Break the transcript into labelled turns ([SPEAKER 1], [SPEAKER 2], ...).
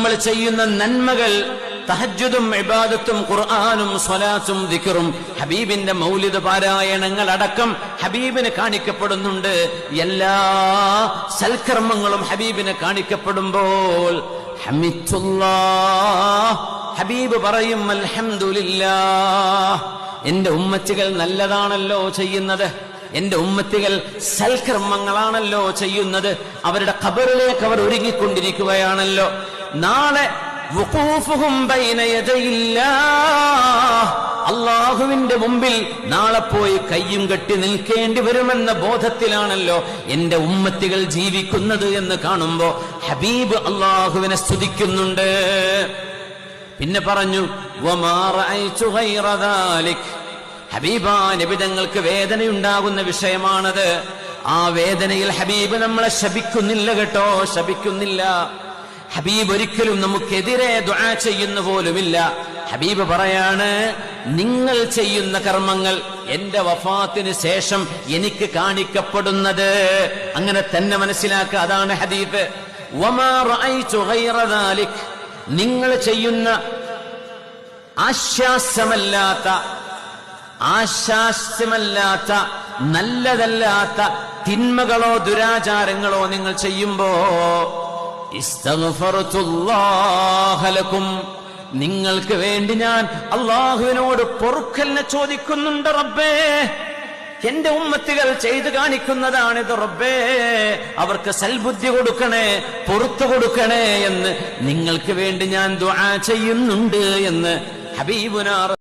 [SPEAKER 1] നമ്മൾ ചെയ്യുന്ന നന്മകൾ, തഹജ്ജുദും ഇബാദത്തും ഖുർആനും സ്വലാത്തും ദിക്റും ഹബീബിന്റെ മൗലിദ് പാരായണങ്ങൾ അടക്കം ഹബീബിന് കാണിക്കപ്പെടുന്നുണ്ട്. എല്ലാ സൽക്കർമ്മങ്ങളും ഹബീബിന് കാണിക്കപ്പെടുമ്പോൾ ഹമിദുല്ലാഹ്, ഹബീബ് പറയും അൽഹംദുലില്ലാഹ്, എന്റെ ഉമ്മത്തികൾ നല്ലതാണല്ലോ ചെയ്യുന്നത്, എന്റെ ഉമ്മത്തികൾ സൽക്കർമ്മങ്ങളാണല്ലോ ചെയ്യുന്നത്, അവരുടെ ഖബറിലേക്ക് അവർ ഒരുങ്ങിക്കൊണ്ടിരിക്കുകയാണല്ലോ. നാളെ വുഖൂഫുഹും ബൈന യദയില്ലാഹ്, അല്ലാഹുവിന്റെ മുമ്പിൽ നാളെ പോയി കയ്യും കെട്ടി നിൽക്കേണ്ടി വരുമെന്ന ബോധത്തിലാണല്ലോ എന്റെ ഉമ്മത്തികൾ ജീവിക്കുന്നത് എന്ന് കാണുമ്പോ ഹബീബ് അല്ലാഹുവിനെ സ്തുതിക്കുന്നുണ്ട്. പിന്നെ പറഞ്ഞു വമാ റഅയ്തു ഗൈറ ദാലിക്, ഹബീബാ നബി തങ്ങൾക്ക് വേദനയുണ്ടാകുന്ന വിഷയമാണത്. ആ വേദനയിൽ ഹബീബ് നമ്മളെ ശപിക്കുന്നില്ല കേട്ടോ, ശപിക്കുന്നില്ല. ഹബീബ് ഒരിക്കലും നമുക്കെതിരെ ദുആ ചെയ്യുന്ന പോലുമില്ല. ഹബീബ് പറയാണ്, നിങ്ങൾ ചെയ്യുന്ന കർമ്മങ്ങൾ എന്റെ വഫാത്തിന് ശേഷം എനിക്ക് കാണിക്കപ്പെടുന്നത്. അങ്ങനെ തന്നെ മനസ്സിലാക്കുക, അതാണ് ഹദീസ്. വമാ റഅയ്തു ഗൈറ ദാലിക്, നിങ്ങൾ ചെയ്യുന്ന ആശാസ്യമല്ലാത്ത നല്ലതല്ലാത്ത തിന്മകളോ ദുരാചാരങ്ങളോ നിങ്ങൾ ചെയ്യുമ്പോ ഇസ്തഗ്ഫർതുല്ലാഹ ലക്കും, നിങ്ങൾക്ക് വേണ്ടി ഞാൻ അല്ലാഹുവിനോട് പൊറുക്കലിനെ ചോദിക്കുന്നുണ്ട്. റബ്ബേ, എന്റെ ഉമ്മത്തികൾ ചെയ്തു കാണിക്കുന്നതാണിത്. റബ്ബേ, അവർക്ക് സൽബുദ്ധി കൊടുക്കണേ, പൊറുത്തു കൊടുക്കണേ എന്ന് നിങ്ങൾക്ക് വേണ്ടി ഞാൻ ദുആ ചെയ്യുന്നുണ്ട് എന്ന് ഹബീബുനാ